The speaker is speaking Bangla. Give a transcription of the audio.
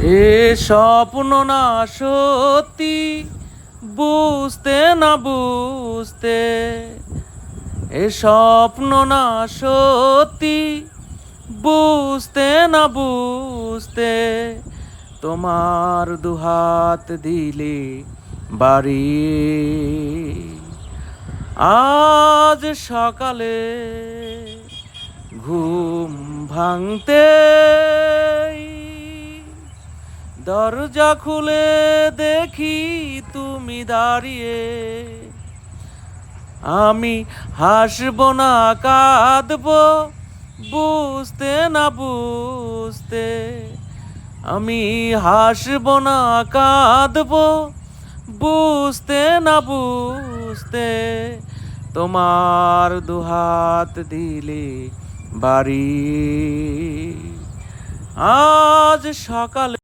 এ স্বপ্ন না সত্যি, বুঝতে না বুঝতে, এ স্বপ্ন না সত্যি, বুঝতে না বুঝতে, তোমার দুহাত দিলে বাড়িয়ে আজ সকালে ঘুম ভাঙতে দরজা খুলে দেখি তুমি দাঁড়িয়ে। আমি হাসব না কাঁদব বুঝতে না বুঝতে, আমি হাসব না কাঁদব বুঝতে না বুঝতে, তোমার দুহাত দিলে বাড়ি আজ সকালে।